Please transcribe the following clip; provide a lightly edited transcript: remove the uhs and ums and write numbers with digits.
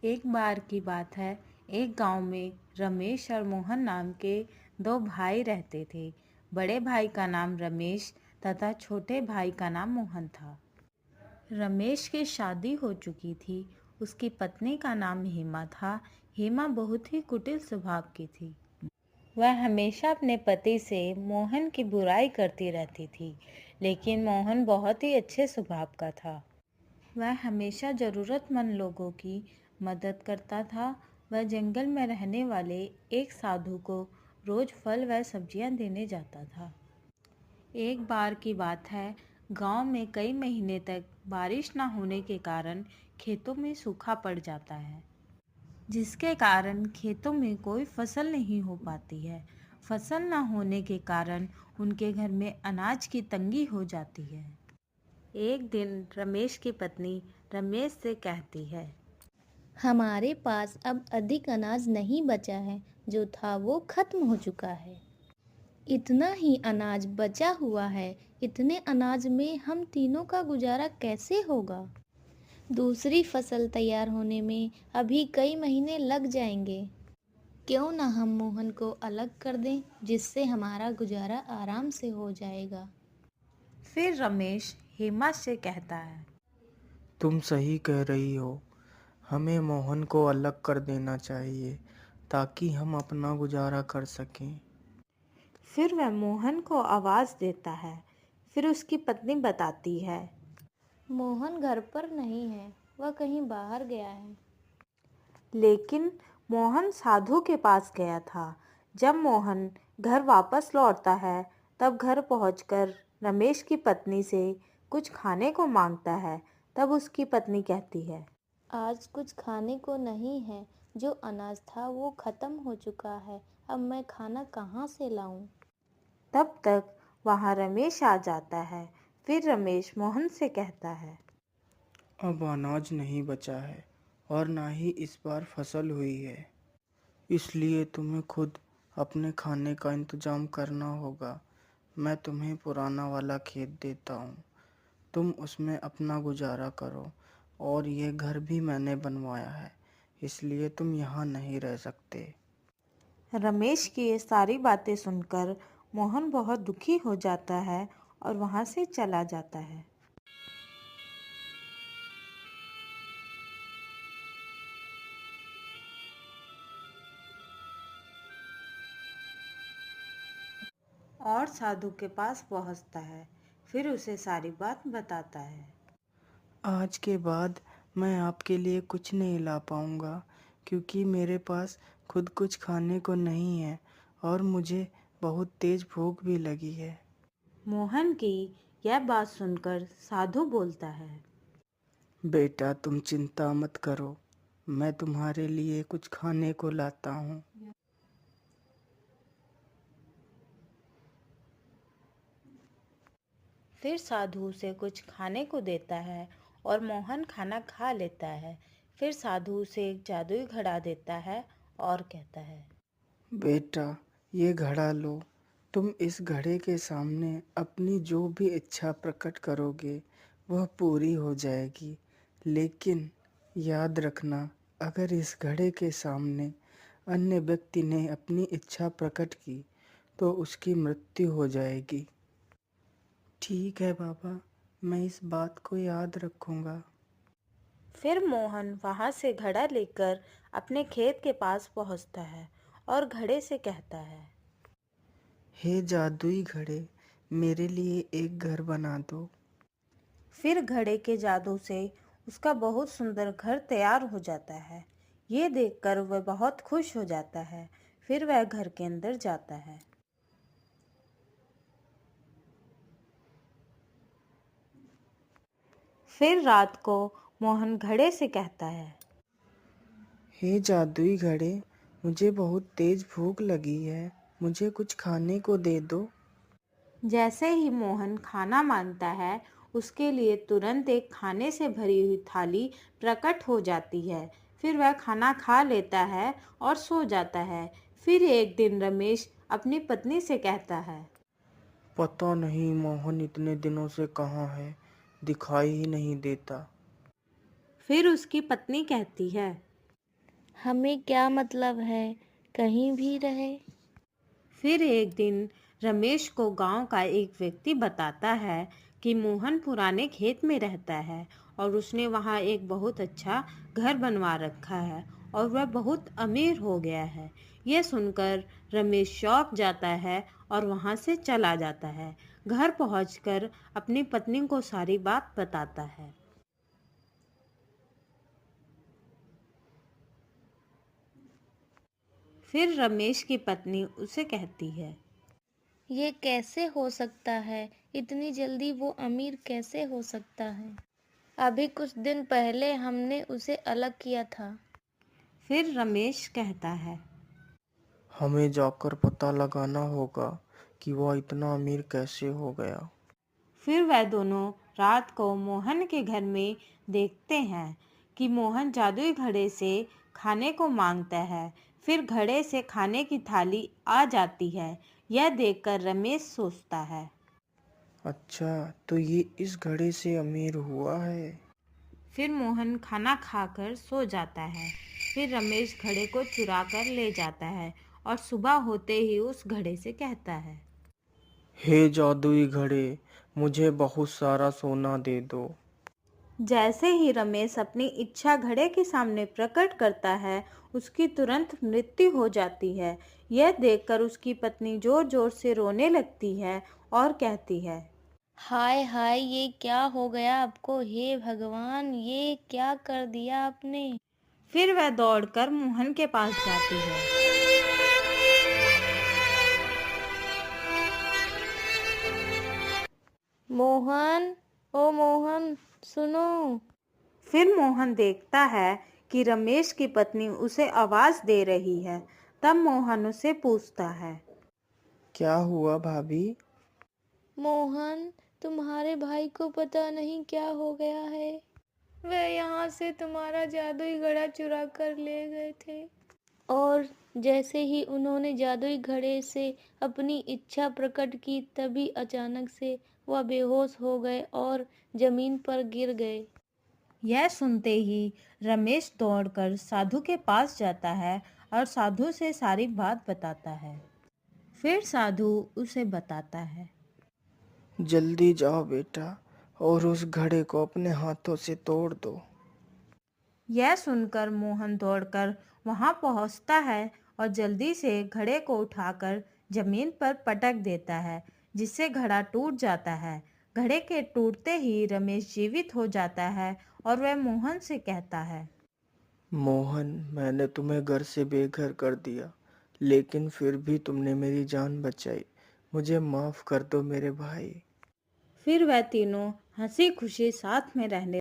एक बार की बात है। एक गांव में रमेश और मोहन नाम के दो भाई रहते थे। बड़े भाई का नाम रमेश तथा छोटे भाई का नाम मोहन था। रमेश की शादी हो चुकी थी। उसकी पत्नी का नाम हेमा था। हेमा बहुत ही कुटिल स्वभाव की थी। वह हमेशा अपने पति से मोहन की बुराई करती रहती थी, लेकिन मोहन बहुत ही अच्छे स्वभाव का था। वह हमेशा ज़रूरतमंद लोगों की मदद करता था। वह जंगल में रहने वाले एक साधु को रोज़ फल व सब्जियां देने जाता था। एक बार की बात है, गांव में कई महीने तक बारिश न होने के कारण खेतों में सूखा पड़ जाता है, जिसके कारण खेतों में कोई फसल नहीं हो पाती है। फसल न होने के कारण उनके घर में अनाज की तंगी हो जाती है। एक दिन रमेश की पत्नी रमेश से कहती है, हमारे पास अब अधिक अनाज नहीं बचा है, जो था वो खत्म हो चुका है। इतना ही अनाज बचा हुआ है। इतने अनाज में हम तीनों का गुजारा कैसे होगा? दूसरी फसल तैयार होने में अभी कई महीने लग जाएंगे। क्यों ना हम मोहन को अलग कर दें, जिससे हमारा गुजारा आराम से हो जाएगा। फिर रमेश हेमा से कहता है, तुम सही कह रही हो। हमें मोहन को अलग कर देना चाहिए ताकि हम अपना गुजारा कर सकें। फिर वह मोहन को आवाज़ देता है। फिर उसकी पत्नी बताती है, मोहन घर पर नहीं है, वह कहीं बाहर गया है। लेकिन मोहन साधु के पास गया था। जब मोहन घर वापस लौटता है, तब घर पहुंचकर रमेश की पत्नी से कुछ खाने को मांगता है। तब उसकी पत्नी कहती है, आज कुछ खाने को नहीं है। जो अनाज था वो खत्म हो चुका है। अब मैं खाना कहाँ से लाऊं? तब तक वहां रमेश आ जाता है। फिर रमेश मोहन से कहता है, अब अनाज नहीं बचा है और ना ही इस बार फसल हुई है, इसलिए तुम्हें खुद अपने खाने का इंतजाम करना होगा। मैं तुम्हें पुराना वाला खेत देता हूँ, तुम उसमें अपना गुजारा करो। और ये घर भी मैंने बनवाया है, इसलिए तुम यहाँ नहीं रह सकते। रमेश की ये सारी बातें सुनकर मोहन बहुत दुखी हो जाता है और वहां से चला जाता है। और साधु के पास पहुंचता है। फिर उसे सारी बात बताता है। आज के बाद मैं आपके लिए कुछ नहीं ला पाऊँगा, क्योंकि मेरे पास खुद कुछ खाने को नहीं है और मुझे बहुत तेज़ भूख भी लगी है। मोहन की यह बात सुनकर साधु बोलता है, बेटा, तुम चिंता मत करो, मैं तुम्हारे लिए कुछ खाने को लाता हूँ। फिर साधु उसे कुछ खाने को देता है और मोहन खाना खा लेता है। फिर साधु उसे एक जादुई घड़ा देता है और कहता है, बेटा, ये घड़ा लो। तुम इस घड़े के सामने अपनी जो भी इच्छा प्रकट करोगे वह पूरी हो जाएगी। लेकिन याद रखना, अगर इस घड़े के सामने अन्य व्यक्ति ने अपनी इच्छा प्रकट की तो उसकी मृत्यु हो जाएगी। ठीक है बाबा, मैं इस बात को याद रखूंगा। फिर मोहन वहां से घड़ा लेकर अपने खेत के पास पहुंचता है और घड़े से कहता है, हे जादुई घड़े, मेरे लिए एक घर बना दो। फिर घड़े के जादू से उसका बहुत सुंदर घर तैयार हो जाता है। ये देखकर वह बहुत खुश हो जाता है। फिर वह घर के अंदर जाता है। फिर रात को मोहन घड़े से कहता है, हे जादुई घड़े, मुझे बहुत तेज भूख लगी है, मुझे कुछ खाने को दे दो। जैसे ही मोहन खाना मांगता है, उसके लिए तुरंत एक खाने से भरी हुई थाली प्रकट हो जाती है। फिर वह खाना खा लेता है और सो जाता है। फिर एक दिन रमेश अपनी पत्नी से कहता है, पता नहीं मोहन इतने दिनों से कहाँ है, दिखाई ही नहीं देता। फिर उसकी पत्नी कहती है, हमें क्या मतलब है, कहीं भी रहे। फिर एक दिन रमेश को गांव का एक व्यक्ति बताता है कि मोहन पुराने खेत में रहता है और उसने वहां एक बहुत अच्छा घर बनवा रखा है और वह बहुत अमीर हो गया है। यह सुनकर रमेश चौंक जाता है और वहां से चला जाता है। घर पहुंचकर अपनी पत्नी को सारी बात बताता है। फिर रमेश की पत्नी उसे कहती है, ये कैसे हो सकता है, इतनी जल्दी वो अमीर कैसे हो सकता है। अभी कुछ दिन पहले हमने उसे अलग किया था। फिर रमेश कहता है, हमें जाकर पता लगाना होगा कि वह इतना अमीर कैसे हो गया। फिर वह दोनों रात को मोहन के घर में देखते हैं कि मोहन जादुई घड़े से खाने को मांगता है। फिर घड़े से खाने की थाली आ जाती है। यह देखकर रमेश सोचता है। अच्छा, तो ये इस घड़े से अमीर हुआ है। फिर मोहन खाना खाकर सो जाता है। फिर रमेश घड़े को चुरा कर ले जाता है और सुबह होते ही उस घड़े से कहता है, हे जादुई घड़े, मुझे बहुत सारा सोना दे दो। जैसे ही रमेश अपनी इच्छा घड़े के सामने प्रकट करता है, उसकी तुरंत मृत्यु हो जाती है। यह देखकर उसकी पत्नी जोर जोर से रोने लगती है और कहती है, हाय हाय, ये क्या हो गया आपको, हे भगवान, ये क्या कर दिया आपने। फिर वह दौड़कर मोहन के पास जाती है। मोहन, ओ मोहन, सुनो। फिर मोहन देखता है कि रमेश की पत्नी उसे आवाज दे रही है। तब मोहन उसे पूछता है, क्या हुआ भाभी? मोहन, तुम्हारे भाई को पता नहीं क्या हो गया है। वह यहाँ से तुम्हारा जादुई घड़ा चुरा कर ले गए थे और जैसे ही उन्होंने जादुई घड़े से अपनी इच्छा प्रकट की, तभी अचानक से वह बेहोश हो गए और जमीन पर गिर गए। यह सुनते ही रमेश दौड़कर साधु के पास जाता है और साधु से सारी बात बताता है। फिर साधु उसे बताता है, जल्दी जाओ बेटा और उस घड़े को अपने हाथों से तोड़ दो। यह सुनकर मोहन दौड़कर वहां पहुंचता है और जल्दी से घड़े को उठाकर जमीन पर पटक देता है, जिससे घड़ा टूट जाता है। घड़े के टूटते ही रमेश जीवित हो जाता है और वह मोहन से कहता है, मोहन, मैंने तुम्हें घर से बेघर कर दिया, लेकिन फिर भी तुमने मेरी जान बचाई। मुझे माफ कर दो मेरे भाई। फिर वह तीनों हंसी खुशी साथ में रहने